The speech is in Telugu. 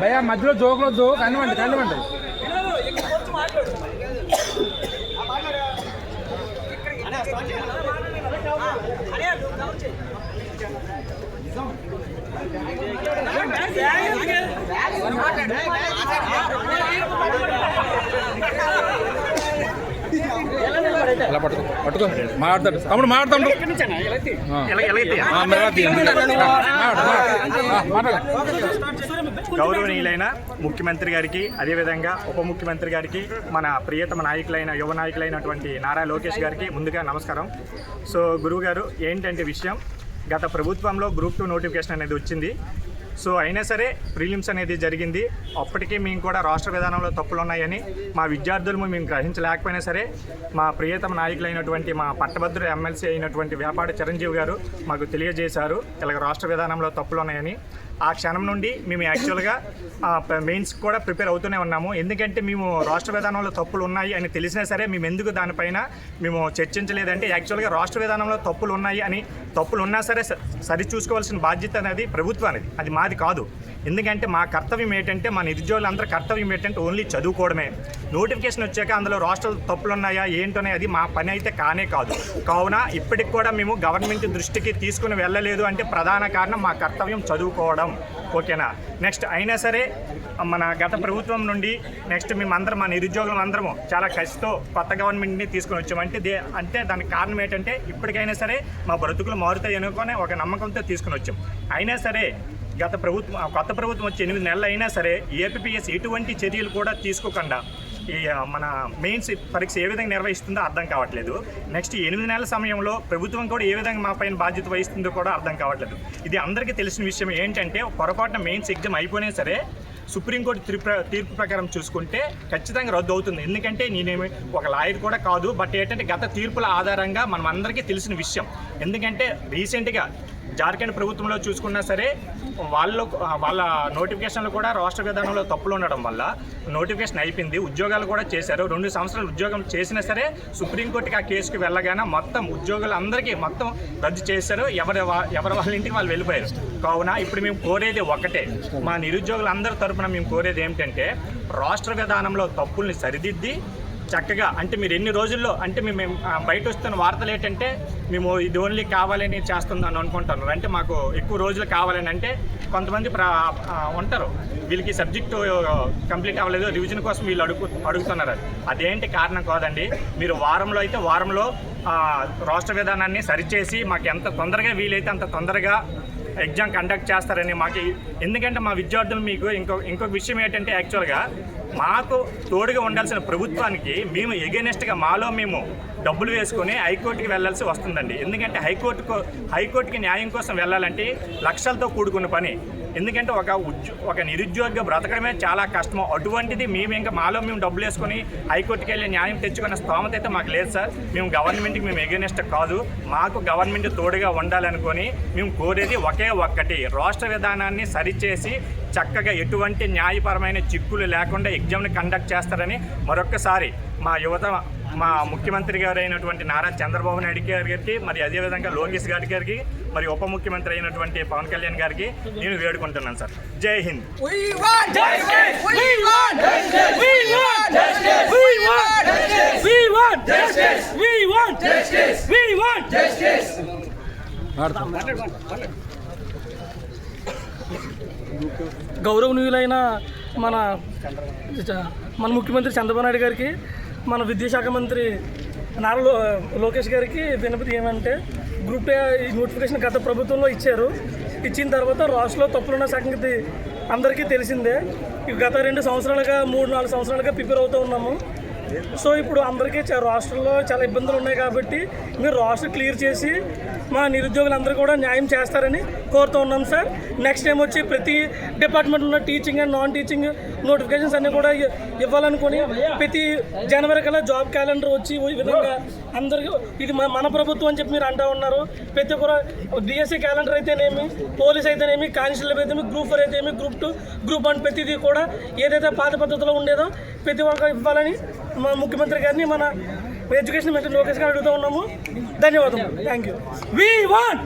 భయ మధ్యలో జోకులొద్దు, కనివ్వండి కనివ్వండి. ఇలా పట్టుకో పట్టుకో మాట్లాడతాడు తమ్ముడు మాట్లాడతాడు. గౌరవనీయులైన ముఖ్యమంత్రి గారికి, అదేవిధంగా ఉప ముఖ్యమంత్రి గారికి, మన ప్రియతమ నాయకులైన యువ నాయకులైనటువంటి నారా లోకేష్ గారికి ముందుగా నమస్కారం. సో గురువు గారు, ఏంటంటే విషయం, గత ప్రభుత్వంలో గ్రూప్ 2 నోటిఫికేషన్ అనేది వచ్చింది. సో అయినా సరే ప్రిలిమ్స్ అనేది జరిగింది. అప్పటికీ మేము కూడా రాష్ట్ర విధానంలో తప్పులు ఉన్నాయని మా విద్యార్థులు మేము గ్రహించలేకపోయినా సరే మా ప్రియతమ నాయకులైనటువంటి మా పట్టభద్రుడు ఎమ్మెల్సీ అయినటువంటి వేపాడ చిరంజీవి గారు మాకు తెలియజేశారు ఇలాగ రాష్ట్ర విధానంలో తప్పులు ఉన్నాయని. ఆ క్షణం నుండి మేము యాక్చువల్గా మెయిన్స్ కూడా ప్రిపేర్ అవుతూనే ఉన్నాము. ఎందుకంటే మేము రాష్ట్ర విధానంలో తప్పులు ఉన్నాయి అని తెలిసినా సరే మేము ఎందుకు దానిపైన మేము చర్చించలేదంటే, యాక్చువల్గా రాష్ట్ర విధానంలో తప్పులు ఉన్నాయి అని, తప్పులు ఉన్నా సరే సరి చూసుకోవాల్సిన బాధ్యత అనేది ప్రభుత్వానికి, అది మాది కాదు. ఎందుకంటే మా కర్తవ్యం ఏంటంటే, మా నిరుద్యోగులందరూ కర్తవ్యం ఏంటంటే ఓన్లీ చదువుకోవడమే. నోటిఫికేషన్ వచ్చాక అందులో రాష్ట్ర తప్పులు ఉన్నాయా ఏంటనే అది మా పని అయితే కానే కాదు. కావున ఇప్పటికి కూడా మేము గవర్నమెంట్ దృష్టికి తీసుకుని వెళ్ళలేదు అంటే ప్రధాన కారణం మా కర్తవ్యం చదువుకోవడం. ఓకేనా? నెక్స్ట్ అయినా సరే మన గత ప్రభుత్వం నుండి నెక్స్ట్ మేమందరం మా నిరుద్యోగులం అందరము చాలా కసితో కొత్త గవర్నమెంట్ని తీసుకొని వచ్చామంటే అంటే దానికి కారణం ఏంటంటే ఇప్పటికైనా సరే మా బ్రతుకులు మారుతాయి అనుకునే ఒక నమ్మకంతో తీసుకుని వచ్చాం. అయినా సరే కొత్త ప్రభుత్వం వచ్చి 8 నెలలు అయినా సరే ఏపీపీఎస్ ఎటువంటి చర్యలు కూడా తీసుకోకుండా ఈ మన మెయిన్స్ పరీక్ష ఏ విధంగా నిర్వహిస్తుందో అర్థం కావట్లేదు. నెక్స్ట్ 8 నెలల సమయంలో ప్రభుత్వం కూడా ఏ విధంగా మా పైన బాధ్యత వహిస్తుందో కూడా అర్థం కావట్లేదు. ఇది అందరికీ తెలిసిన విషయం. ఏంటంటే పొరపాటున మెయిన్స్ ఎగ్జామ్ అయిపోయినా సరే సుప్రీంకోర్టు తీర్పు ప్రకారం చూసుకుంటే ఖచ్చితంగా రద్దు అవుతుంది. ఎందుకంటే నేనేమి ఒక లాయర్ కూడా కాదు, బట్ ఏంటంటే గత తీర్పుల ఆధారంగా మనం అందరికీ తెలిసిన విషయం. ఎందుకంటే రీసెంట్గా జార్ఖండ్ ప్రభుత్వంలో చూసుకున్నా సరే వాళ్ళ నోటిఫికేషన్లు కూడా రాష్ట్ర విధానంలో తప్పులు ఉండడం వల్ల నోటిఫికేషన్ అయిపోయింది, ఉద్యోగాలు కూడా చేశారు. 2 సంవత్సరాలు ఉద్యోగం చేసినా సరే సుప్రీంకోర్టుకి ఆ కేసుకి వెళ్ళగానే మొత్తం ఉద్యోగులందరికీ మొత్తం రద్దు చేశారు. ఎవరి వాళ్ళ ఇంటికి వాళ్ళు వెళ్ళిపోయారు. కావున ఇప్పుడు మేము కోరేది ఒకటే, మా నిరుద్యోగులందరి తరఫున మేము కోరేది ఏమిటంటే రాష్ట్ర విధానంలో తప్పుల్ని సరిదిద్ది చక్కగా, అంటే మీరు ఎన్ని రోజుల్లో, అంటే మేము బయట వస్తున్న వార్తలు ఏంటంటే మేము ఇది ఓన్లీ కావాలని చేస్తుందని అనుకుంటున్నారు. అంటే మాకు ఎక్కువ రోజులు కావాలని, అంటే కొంతమంది ఉంటారు వీళ్ళకి సబ్జెక్టు కంప్లీట్ అవ్వలేదు, రివిజన్ కోసం వీళ్ళు అడుగుతున్నారు. అదేంటి కారణం కాదండి. మీరు వారంలో అయితే వారంలో రాష్ట్ర విధానాన్ని సరిచేసి మాకు ఎంత తొందరగా వీలైతే అంత తొందరగా ఎగ్జామ్ కండక్ట్ చేస్తారని మాకు. ఎందుకంటే మా విద్యార్థులు మీకు ఇంకొక విషయం ఏంటంటే, యాక్చువల్గా మాకు తోడుగా ఉండాల్సిన ప్రభుత్వానికి మేము ఎగెనెస్ట్గా మాలో మేము డబ్బులు వేసుకొని హైకోర్టుకి వెళ్ళాల్సి వస్తుందండి. ఎందుకంటే హైకోర్టుకి న్యాయం కోసం వెళ్ళాలంటే లక్షలతో కూడుకున్న పని. ఎందుకంటే ఒక నిరుద్యోగిగా బ్రతకడమే చాలా కష్టం. అటువంటిది మేము ఇంకా మాలో మేము డబ్బులు వేసుకొని హైకోర్టుకి వెళ్ళి న్యాయం తెచ్చుకున్న స్తోమత అయితే మాకు లేదు సార్. మేము గవర్నమెంట్కి మేము ఎగెనెస్ట్ కాదు, మాకు గవర్నమెంట్ తోడుగా ఉండాలనుకొని మేము కోరేది ఒకే ఒక్కటి, రాష్ట్ర విధానాన్ని సరిచేసి చక్కగా ఎటువంటి న్యాయపరమైన చిక్కులు లేకుండా ఎగ్జామ్ని కండక్ట్ చేస్తారని మరొక్కసారి మా ముఖ్యమంత్రి గారు అయినటువంటి నారా చంద్రబాబు నాయుడు గారికి, మరి అదేవిధంగా లోకేష్ గారికి, మరి ఉప ముఖ్యమంత్రి అయినటువంటి పవన్ కళ్యాణ్ గారికి నేను వేడుకుంటున్నాను సార్. జై హింద్. గౌరవనీయులైన మన ముఖ్యమంత్రి చంద్రబాబు నాయుడు గారికి, మన విద్యాశాఖ మంత్రి నారా లోకేష్ గారికి వినపతి ఏమంటే, గ్రూప్ ఏ నోటిఫికేషన్ గత ప్రభుత్వంలో ఇచ్చిన తర్వాత రాష్ట్రంలో తప్పులున్న సంగతి అందరికీ తెలిసిందే. గత 2 సంవత్సరాలుగా 3-4 సంవత్సరాలుగా ప్రిపేర్ అవుతూ ఉన్నాము. సో ఇప్పుడు అందరికీ రాష్ట్రంలో చాలా ఇబ్బందులు ఉన్నాయి కాబట్టి మీరు రాష్ట్రం క్లియర్ చేసి మా నిరుద్యోగులందరూ కూడా న్యాయం చేస్తారని కోరుతూ ఉన్నాం సార్. నెక్స్ట్ టైం వచ్చి ప్రతి డిపార్ట్మెంట్లో teaching and non teaching notifications అన్నీ కూడా ఇవ్వాలనుకొని ప్రతి జనవరి కల్లా జాబ్ క్యాలెండర్ వచ్చి ఈ విధంగా అందరికీ ఇది మన ప్రభుత్వం అని చెప్పి మీరు అంటూ ఉన్నారు. ప్రతి ఒక్కరు డిఎస్సీ క్యాలెండర్ అయితేనేమి, పోలీస్ అయితేనేమి, కానిస్టేబుల్ అయితేనేమి, గ్రూప్ 4 అయితేనేమి, గ్రూప్ 2, గ్రూప్ 1 ప్రతిదీ కూడా ఏదైతే పాత పద్ధతిలో ఉండేదో ప్రతి ఒక్క ఇవ్వాలని మా ముఖ్యమంత్రి గారిని, మన ఎడ్యుకేషన్ మంత్రి లోకేష్ గారు అడుగుతూ ఉన్నాము. ధన్యవాదాలు. Thank you. We want